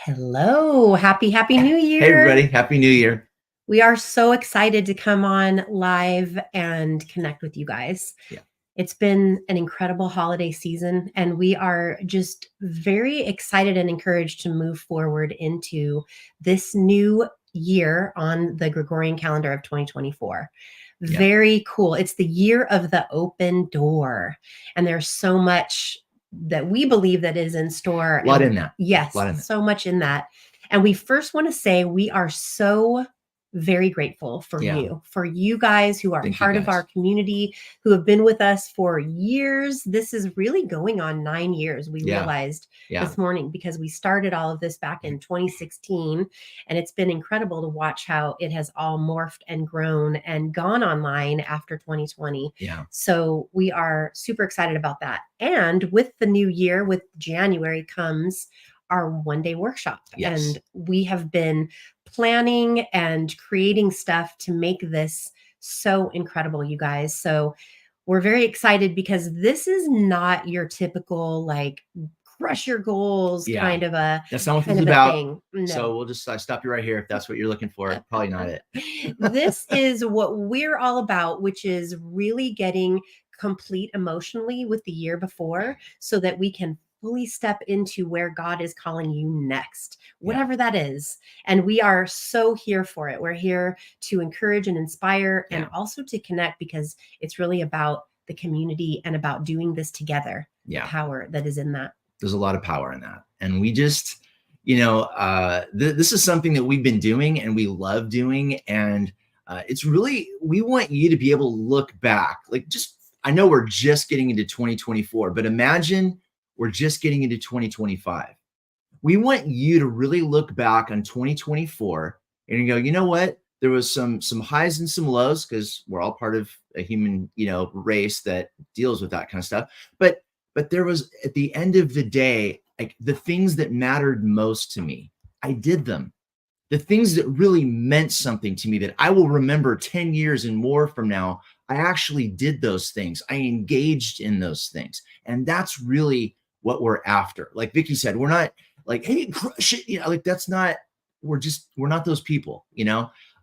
Hello, happy New Hey, Year. everybody. Happy New Year. We are so excited to come on live and connect with you guys. Yeah. It's been an incredible holiday season, and we are just very excited and encouraged to move forward into this new year on the Gregorian calendar of 2024. Yeah. Very cool. It's the year of the open door, and there's so much that we believe that is in store. A lot in that. Yes, A lot in that. so much in that. And we first want to say we are so very grateful for you guys who are Thank you, part of guys. our community, who have been with us for years. This is really going on 9 years, we realized this morning, because we started all of this back in 2016, and it's been incredible to watch how it has all morphed and grown and gone online after 2020. Yeah. So we are super excited about that. And with the new year, with January, comes our one-day workshop. Yes. And we have been planning and creating stuff to make this so incredible, you guys. So we're very excited because this is not your typical like crush your goals kind of a That's not what this is about. So we'll just stop you right here if that's what you're looking for. Probably not it. This is what we're all about, which is really getting complete emotionally with the year before so that we can fully step into where God is calling you next, whatever that is. And we are so here for it. We're here to encourage and inspire and also to connect, because it's really about the community and about doing this together. The power that is in that. There's a lot of power in that. And we just, this is something that we've been doing and we love doing. And it's really, we want you to be able to look back. I know we're just getting into 2024, but imagine we're just getting into 2025. We want you to really look back on 2024 and you go, you know what? There was some highs and some lows, because we're all part of a human, race that deals with that kind of stuff. But there was, at the end of the day, like the things that mattered most to me, I did them. The things that really meant something to me that I will remember 10 years and more from now, I actually did those things. I engaged in those things. And that's really what we're after. Like Vicky said, we're not like, hey, crush it. That's not, we're not those people,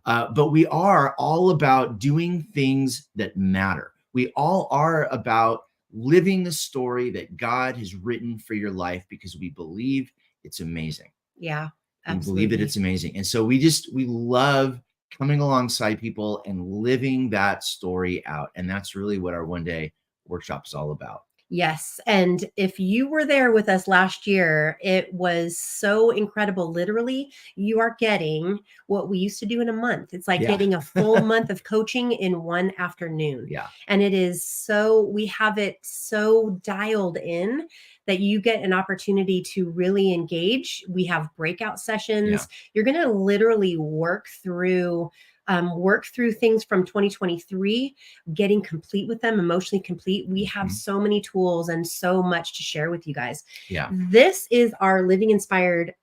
but we are all about doing things that matter. We all are about living the story that God has written for your life, because we believe it's amazing. Yeah, absolutely. We believe that it's amazing. And so we love coming alongside people and living that story out. And that's really what our one-day workshop is all about. Yes. And if you were there with us last year, it was so incredible. Literally, you are getting what we used to do in a month. It's like getting a full month of coaching in one afternoon. Yeah. And it is we have it so dialed in that you get an opportunity to really engage. We have breakout sessions. Yeah. You're going to literally work through things from 2023, getting complete with them, emotionally complete. We have so many tools and so much to share with you guys. Yeah. This is our Living Inspired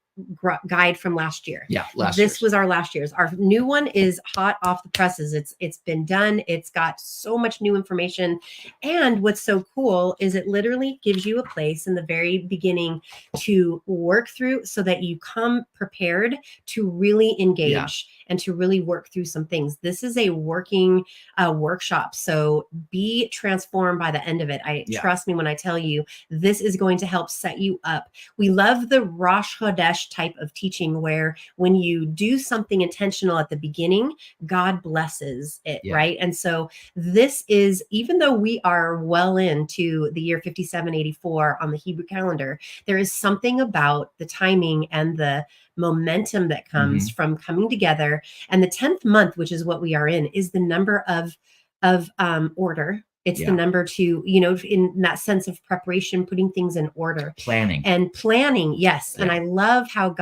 guide from last year. Yeah, this was our last year's. Our new one is hot off the presses. It's been done. It's got so much new information. And what's so cool is it literally gives you a place in the very beginning to work through so that you come prepared to really engage and to really work through some things. This is a working workshop. So be transformed by the end of it. Trust me when I tell you, this is going to help set you up. We love the Rosh Chodesh type of teaching, where when you do something intentional at the beginning, God blesses it, right? And so this is, even though we are well into the year 5784 on the Hebrew calendar, there is something about the timing and the momentum that comes from coming together. And the 10th month, which is what we are in, is the number of order. It's the number to, in that sense of preparation, putting things in order. Planning. Yes. Yeah. And I love how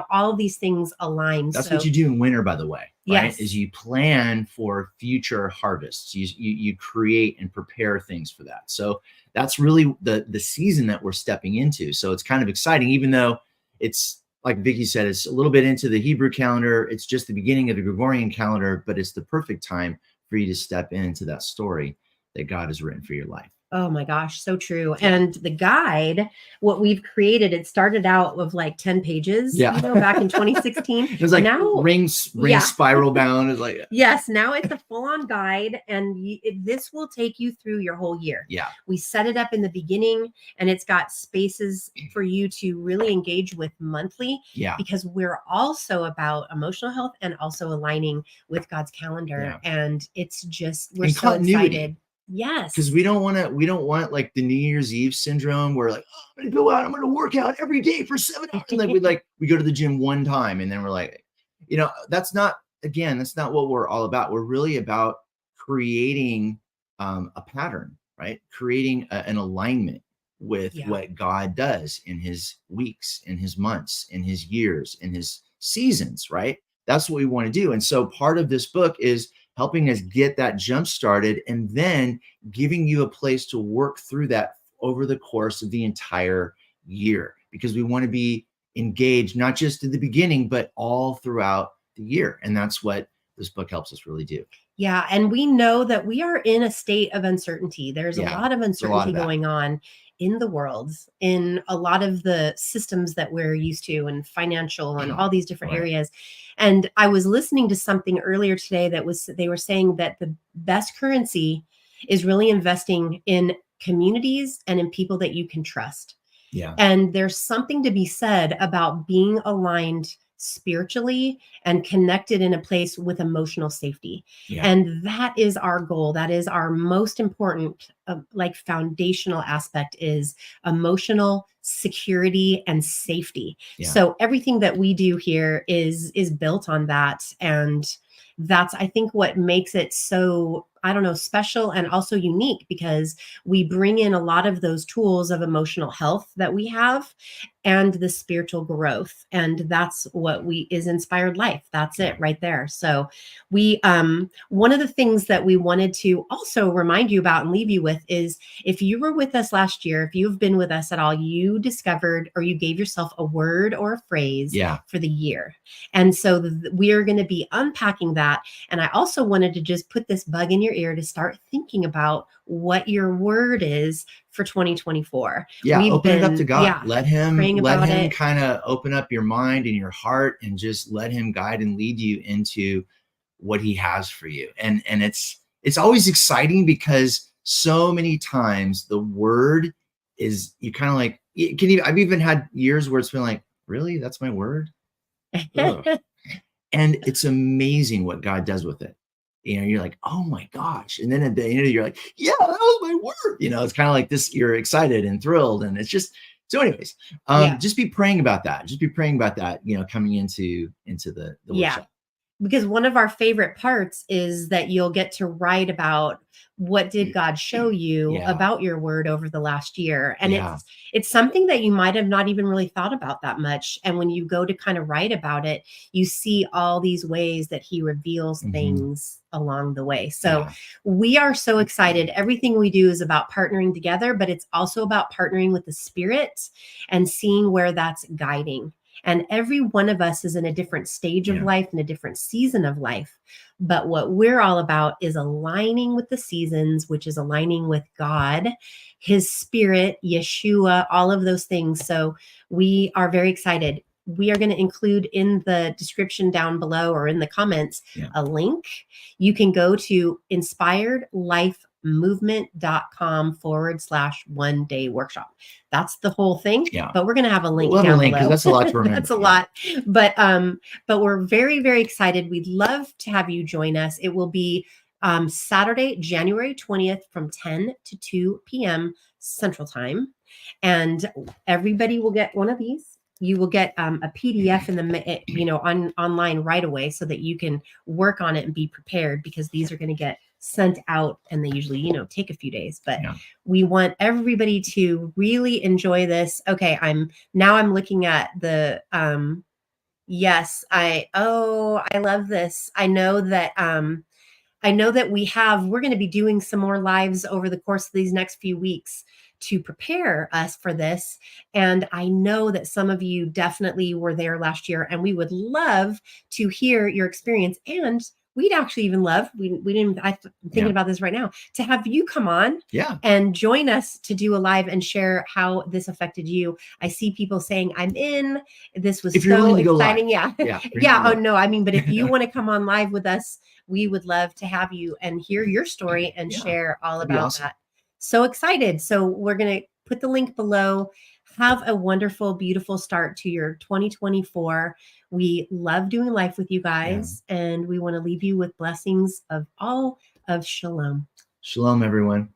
all of these things align. That's what you do in winter, by the way, right? Yes. Is you plan for future harvests. You create and prepare things for that. So that's really the season that we're stepping into. So it's kind of exciting, even though it's, like Vicky said, it's a little bit into the Hebrew calendar. It's just the beginning of the Gregorian calendar, but it's the perfect time for you to step into that story that God has written for your life. Oh my gosh, so true. And the guide, what we've created, it started out of like 10 pages, Yeah. back in 2016. It was like Now, ring yeah. spiral bound. It's like, Yes, now it's a full-on guide, and this will take you through your whole year. yeah, We set it up in the beginning, and it's got spaces for you to really engage with monthly, yeah, because we're also about emotional health and also aligning with God's calendar. yeah. And it's just, we're And so continuity. excited. Yes. Because we don't want like the New Year's Eve syndrome where like, oh, I'm gonna go out, I'm gonna work out every day for 7 hours. And we go to the gym one time and then we're like, that's not, again, that's not what we're all about. We're really about creating a pattern, right? Creating an alignment with what God does in his weeks, in his months, in his years, in his seasons, right? That's what we want to do. And so part of this book is helping us get that jump started and then giving you a place to work through that over the course of the entire year, because we want to be engaged, not just at the beginning, but all throughout the year. And that's what this book helps us really do. Yeah. And we know that we are in a state of uncertainty. There's a lot of uncertainty going on in the world, in a lot of the systems that we're used to, and financial and all these different areas. And I was listening to something earlier today they were saying that the best currency is really investing in communities and in people that you can trust. Yeah. And there's something to be said about being aligned spiritually and connected in a place with emotional safety. Yeah. And that is our goal. That is our most important, like foundational aspect, is emotional security and safety. Yeah. So everything that we do here is built on that. And that's, I think, what makes it so, I don't know, special and also unique, because we bring in a lot of those tools of emotional health that we have and the spiritual growth. And that's what is Inspired Life. That's it right there. So we, one of the things that we wanted to also remind you about and leave you with is, if you were with us last year, if you've been with us at all, you discovered, or you gave yourself a word or a phrase for the year. And so we are going to be unpacking that. And I also wanted to just put this bug in your ear to start thinking about what your word is for 2024. Yeah, open it up to God. Let him kind of open up your mind and your heart, and just let him guide and lead you into what he has for you. And it's always exciting, because so many times the word is, you kind of like, I've even had years where it's been like, really, that's my word? And it's amazing what God does with it. You're like, oh my gosh. And then at the end, you're like, yeah, that was my word. It's kind of like this, you're excited and thrilled. And it's just, so anyways, just be praying about that. Just be praying about that, coming into the workshop. Because one of our favorite parts is that you'll get to write about, what did God show you about your word over the last year? And it's something that you might have not even really thought about that much. And when you go to kind of write about it, you see all these ways that he reveals things along the way. So we are so excited. Everything we do is about partnering together, but it's also about partnering with the Spirit and seeing where that's guiding. And every one of us is in a different stage of life and a different season of life. But what we're all about is aligning with the seasons, which is aligning with God, his Spirit, Yeshua, all of those things. So we are very excited. We are going to include in the description down below, or in the comments, a link. You can go to inspiredlifemovement.com/1-day workshop. That's the whole thing. But we're going to have a link down below. Because that's a lot to remember. That's a lot. But we're very, very excited. We'd love to have you join us. It will be Saturday, January 20th from 10 to 2 p.m. Central Time. And everybody will get one of these. You will get a PDF in the online right away, so that you can work on it and be prepared, because these are going to get sent out, and they usually take a few days. But we want everybody to really enjoy this. Okay, I'm looking at the yes, I love this. I know that we're going to be doing some more lives over the course of these next few weeks to prepare us for this. And I know that some of you definitely were there last year, and we would love to hear your experience. And we'd actually even love, we didn't, I'm thinking Yeah. about this right now, to have you come on Yeah. and join us to do a live and share how this affected you. I see people saying, I'm in. This was If you're so willing to go live. exciting. Yeah. Yeah. Yeah. Oh, no. I mean, but if you want to come on live with us, we would love to have you and hear your story and Yeah, share all that'd be about awesome. that. So excited. So we're going to put the link below. Have a wonderful, beautiful start to your 2024. We love doing life with you guys, and we want to leave you with blessings of all of shalom. Shalom, everyone.